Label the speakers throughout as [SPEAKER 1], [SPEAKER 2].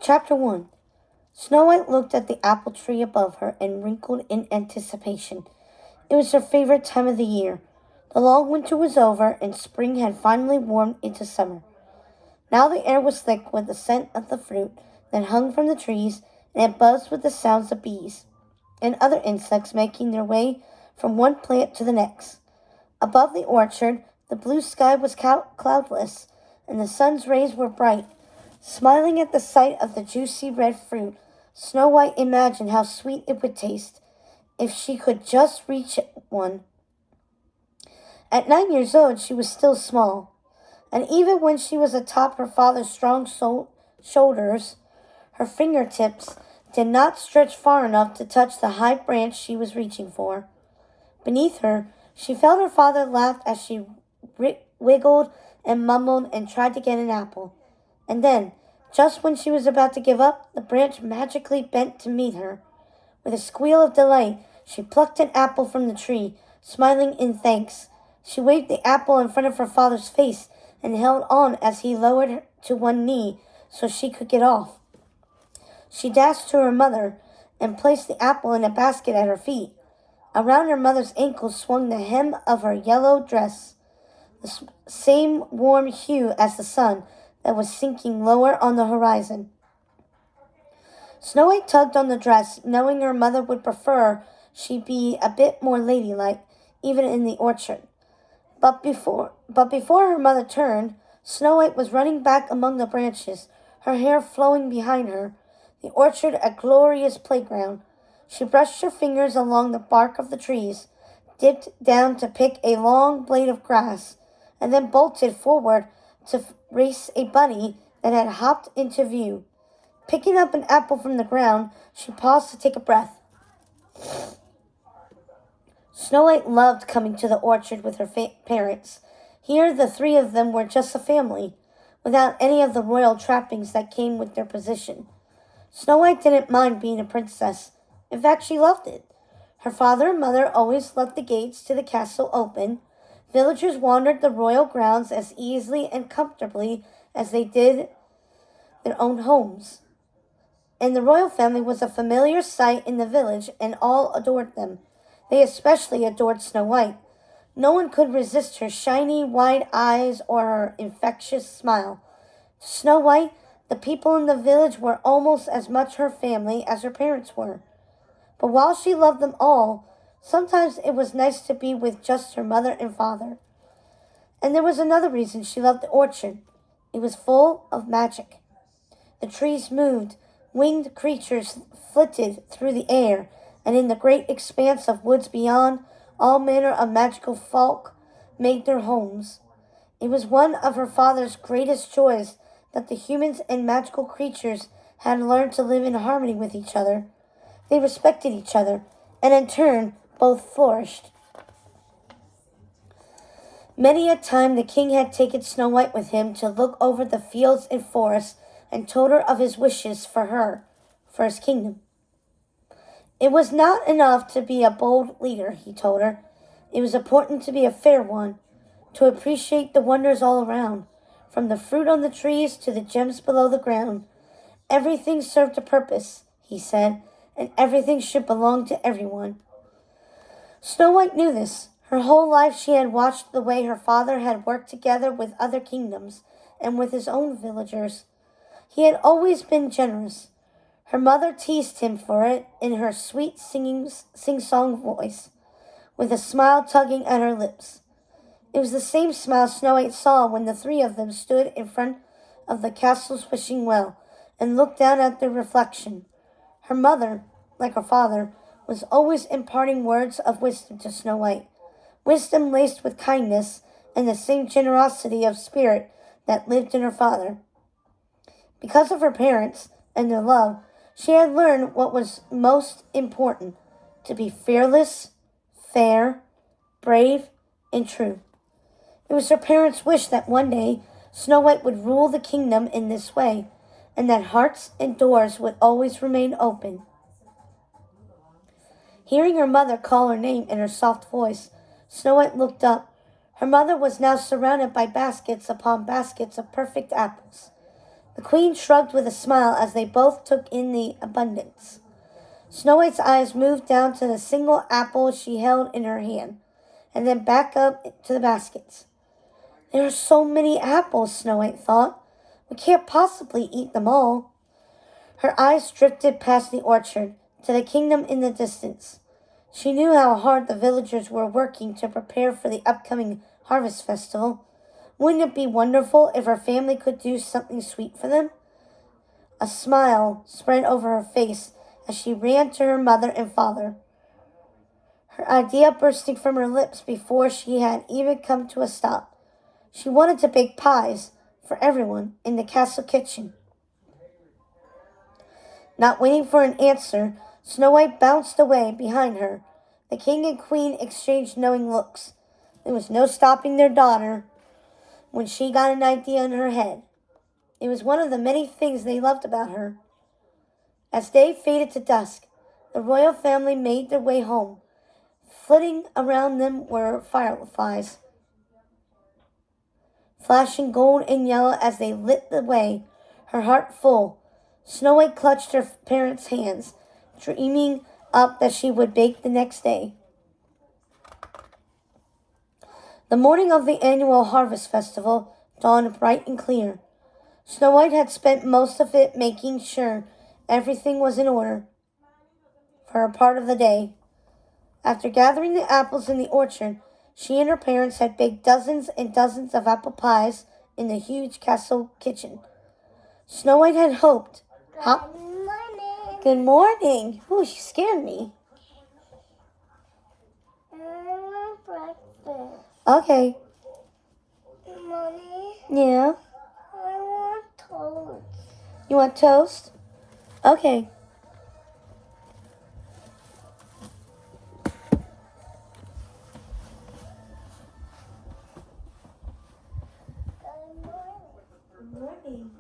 [SPEAKER 1] Chapter 1. Snow White looked at the apple tree above her and wrinkled in anticipation. It was her favorite time of the year. The long winter was over, and spring had finally warmed into summer. Now the air was thick with the scent of the fruit that hung from the trees, and it buzzed with the sounds of bees and other insects making their way from one plant to the next. Above the orchard, the blue sky was cloudless, and the sun's rays were bright. Smiling at the sight of the juicy red fruit, Snow White imagined how sweet it would taste if she could just reach one. At 9 years old, she was still small, and even when she was atop her father's strong shoulders, her fingertips did not stretch far enough to touch the high branch she was reaching for. Beneath her, she felt her father laugh as she wiggled and mumbled and tried to get an apple. And then, just when she was about to give up, the branch magically bent to meet her. With a squeal of delight, she plucked an apple from the tree, smiling in thanks. She waved the apple in front of her father's face and held on as he lowered her to one knee so she could get off. She dashed to her mother and placed the apple in a basket at her feet. Around her mother's ankles swung the hem of her yellow dress, the same warm hue as the sun that was sinking lower on the horizon. Snow White tugged on the dress, knowing her mother would prefer she be a bit more ladylike, even in the orchard. But before her mother turned, Snow White was running back among the branches, her hair flowing behind her, the orchard a glorious playground. She brushed her fingers along the bark of the trees, dipped down to pick a long blade of grass, and then bolted forward to race a bunny that had hopped into view. Picking up an apple from the ground, she paused to take a breath. Snow White loved coming to the orchard with her parents. Here the three of them were just a family, without any of the royal trappings that came with their position. Snow White didn't mind being a princess. In fact, she loved it. Her father and mother always left the gates to the castle open. Villagers wandered the royal grounds as easily and comfortably as they did their own homes. And the royal family was a familiar sight in the village, and all adored them. They especially adored Snow White. No one could resist her shiny, wide eyes or her infectious smile. To Snow White, the people in the village were almost as much her family as her parents were. But while she loved them all, sometimes it was nice to be with just her mother and father. And there was another reason she loved the orchard. It was full of magic. The trees moved, winged creatures flitted through the air, and in the great expanse of woods beyond, all manner of magical folk made their homes. It was one of her father's greatest joys that the humans and magical creatures had learned to live in harmony with each other. They respected each other, and in turn, both flourished. Many a time the king had taken Snow White with him to look over the fields and forests and told her of his wishes for her, for his kingdom. It was not enough to be a bold leader, he told her. It was important to be a fair one, to appreciate the wonders all around, from the fruit on the trees to the gems below the ground. Everything served a purpose, he said, and everything should belong to everyone. Snow White knew this. Her whole life she had watched the way her father had worked together with other kingdoms and with his own villagers. He had always been generous. Her mother teased him for it in her sweet sing-song voice, with a smile tugging at her lips. It was the same smile Snow White saw when the three of them stood in front of the castle's wishing well and looked down at their reflection. Her mother, like her father, was always imparting words of wisdom to Snow White, wisdom laced with kindness and the same generosity of spirit that lived in her father. Because of her parents and their love, she had learned what was most important: to be fearless, fair, brave, and true. It was her parents' wish that one day Snow White would rule the kingdom in this way, and that hearts and doors would always remain open. Hearing her mother call her name in her soft voice, Snow White looked up. Her mother was now surrounded by baskets upon baskets of perfect apples. The queen shrugged with a smile as they both took in the abundance. Snow White's eyes moved down to the single apple she held in her hand, and then back up to the baskets. There are so many apples, Snow White thought. We can't possibly eat them all. Her eyes drifted past the orchard to the kingdom in the distance. She knew how hard the villagers were working to prepare for the upcoming harvest festival. Wouldn't it be wonderful if her family could do something sweet for them? A smile spread over her face as she ran to her mother and father, her idea bursting from her lips before she had even come to a stop. She wanted to bake pies for everyone in the castle kitchen. Not waiting for an answer, Snow White bounced away behind her. The king and queen exchanged knowing looks. There was no stopping their daughter when she got an idea in her head. It was one of the many things they loved about her. As day faded to dusk, the royal family made their way home. Flitting around them were fireflies, flashing gold and yellow as they lit the way. Her heart full, Snow White clutched her parents' hands, dreaming up that she would bake the next day. The morning of the annual harvest festival dawned bright and clear. Snow White had spent most of it making sure everything was in order for her part of the day. After gathering the apples in the orchard, she and her parents had baked dozens and dozens of apple pies in the huge castle kitchen. Snow White had hoped.
[SPEAKER 2] Good morning.
[SPEAKER 1] Good morning. Ooh, she scared me.
[SPEAKER 2] I want breakfast.
[SPEAKER 1] Okay.
[SPEAKER 2] Mommy,
[SPEAKER 1] Yeah.
[SPEAKER 2] I want toast.
[SPEAKER 1] You want toast? Okay.
[SPEAKER 2] Good morning.
[SPEAKER 1] Good morning.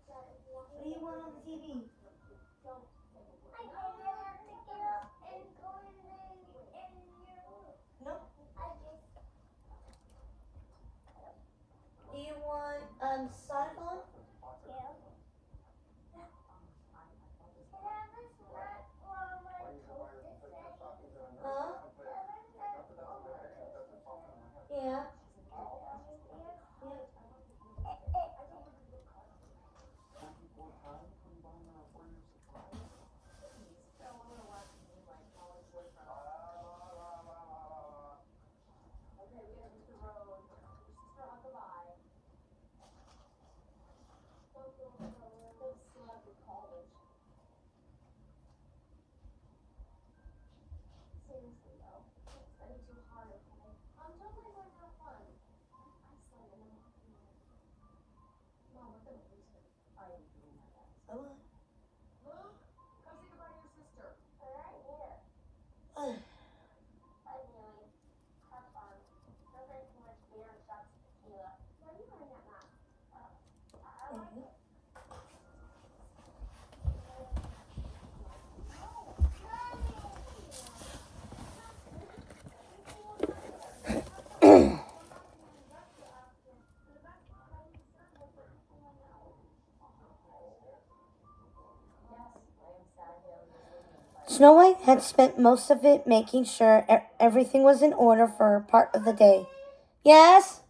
[SPEAKER 1] What do you want on the TV?
[SPEAKER 2] I didn't have to get up and go in your room.
[SPEAKER 1] Nope.
[SPEAKER 2] I just
[SPEAKER 1] Do you want Sonic on?
[SPEAKER 2] yeah. Can I have a snack while my toast is ready?
[SPEAKER 1] Huh?
[SPEAKER 2] Can I have a snack while my toast is ready?
[SPEAKER 1] Yeah.
[SPEAKER 2] Seriously though, it's study too hard, okay? I'm totally going to have fun. I said it. Mom, we're gonna lose her. I am doing my best.
[SPEAKER 1] Come on.
[SPEAKER 2] Luke, come say goodbye to your sister. They're right here.
[SPEAKER 1] Ugh.
[SPEAKER 2] Bye, Neely. Have fun. Don't drink too much beer and shots of tequila. Why are you wearing that mask? I like it.
[SPEAKER 1] Snow White had spent most of it making sure everything was in order for her part of the day. Yes?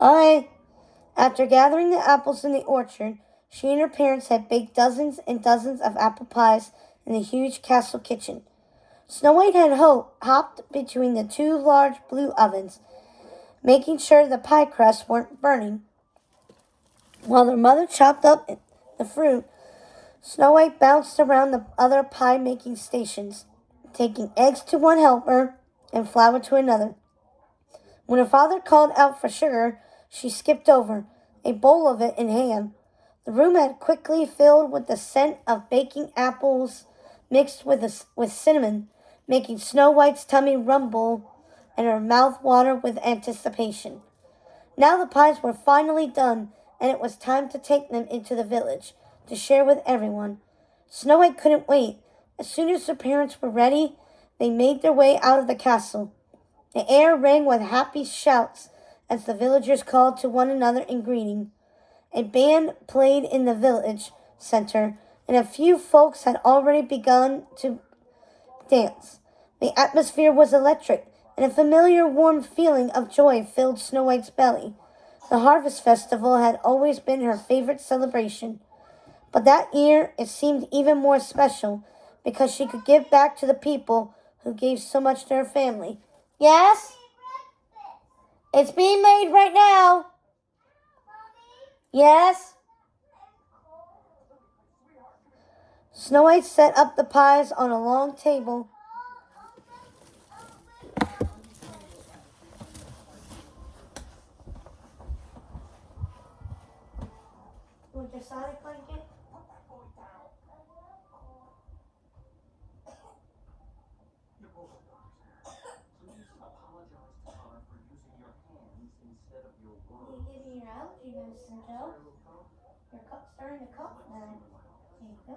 [SPEAKER 1] Alright. After gathering the apples in the orchard, she and her parents had baked dozens and dozens of apple pies in the huge castle kitchen. Snow White had hopped between the two large blue ovens, making sure the pie crusts weren't burning. While their mother chopped up the fruit, Snow White bounced around the other pie-making stations, taking eggs to one helper and flour to another. When her father called out for sugar, she skipped over, a bowl of it in hand. The room had quickly filled with the scent of baking apples mixed with cinnamon, making Snow White's tummy rumble and her mouth water with anticipation. Now the pies were finally done, and it was time to take them into the village to share with everyone. Snow White couldn't wait. As soon as her parents were ready, they made their way out of the castle. The air rang with happy shouts as the villagers called to one another in greeting. A band played in the village center, and a few folks had already begun to dance. The atmosphere was electric, and a familiar warm feeling of joy filled Snow White's belly. The harvest festival had always been her favorite celebration, but that year it seemed even more special because she could give back to the people who gave so much to her family. Yes? It's being made right now. Yes? Snow White set up the pies on a long table. Want your Sonic blanket? You give me your allergy medicine, Joe. Your cup's starting to cough now. There you go.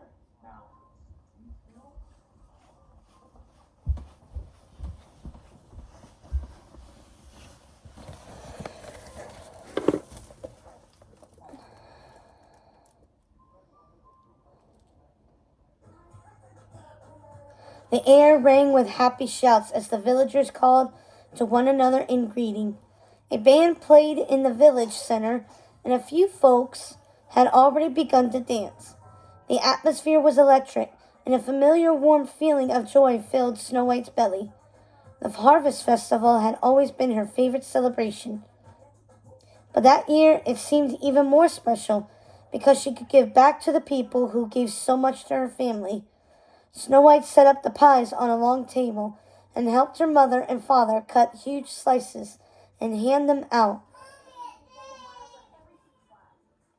[SPEAKER 1] The air rang with happy shouts as the villagers called to one another in greeting. A band played in the village center, and a few folks had already begun to dance. The atmosphere was electric, and a familiar warm feeling of joy filled Snow White's belly. The harvest festival had always been her favorite celebration, but that year it seemed even more special because she could give back to the people who gave so much to her family. Snow White set up the pies on a long table and helped her mother and father cut huge slices and hand them out.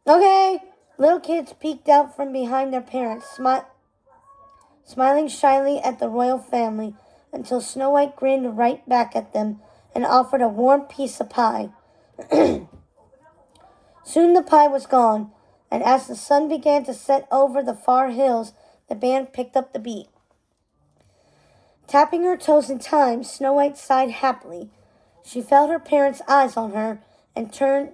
[SPEAKER 1] Okay! Little kids peeked out from behind their parents, smiling shyly at the royal family until Snow White grinned right back at them and offered a warm piece of pie. Soon the pie was gone, and as the sun began to set over the far hills, the band picked up the beat. Tapping her toes in time, Snow White sighed happily. She felt her parents' eyes on her and turned...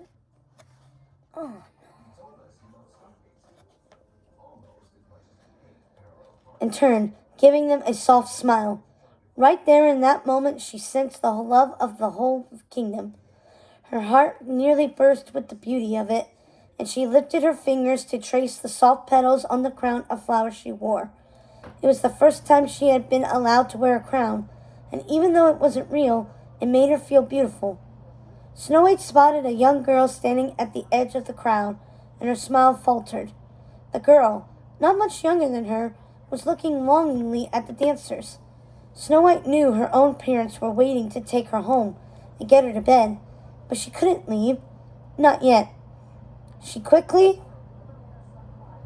[SPEAKER 1] giving them a soft smile. Right there in that moment, she sensed the love of the whole kingdom. Her heart nearly burst with the beauty of it, and she lifted her fingers to trace the soft petals on the crown of flowers she wore. It was the first time she had been allowed to wear a crown, and even though it wasn't real, it made her feel beautiful. Snow White spotted a young girl standing at the edge of the crowd, and her smile faltered. The girl, not much younger than her, was looking longingly at the dancers. Snow White knew her own parents were waiting to take her home and get her to bed, but she couldn't leave. Not yet. She quickly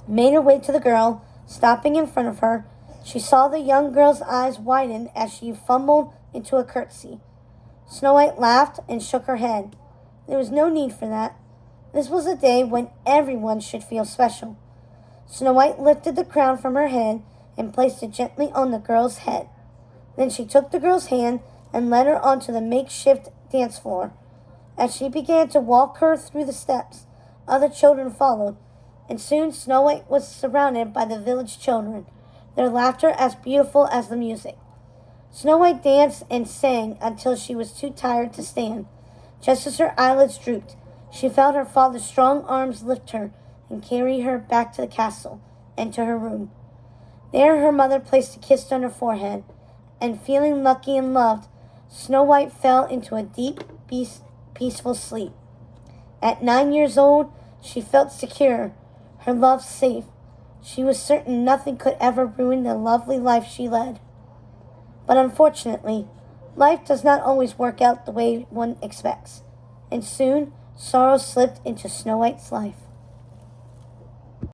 [SPEAKER 1] made her way to the girl. Stopping in front of her, she saw the young girl's eyes widen as she fumbled into a curtsy. Snow White laughed and shook her head. There was no need for that. This was a day when everyone should feel special. Snow White lifted the crown from her head and placed it gently on the girl's head. Then she took the girl's hand and led her onto the makeshift dance floor. As she began to walk her through the steps, other children followed, and soon Snow White was surrounded by the village children, their laughter as beautiful as the music. Snow White danced and sang until she was too tired to stand. Just as her eyelids drooped, she felt her father's strong arms lift her and carry her back to the castle and to her room. There her mother placed a kiss on her forehead, and feeling lucky and loved, Snow White fell into a deep, peaceful sleep. At 9 years old, she felt secure, her love safe. She was certain nothing could ever ruin the lovely life she led. But unfortunately, life does not always work out the way one expects, and soon sorrow slipped into Snow White's life.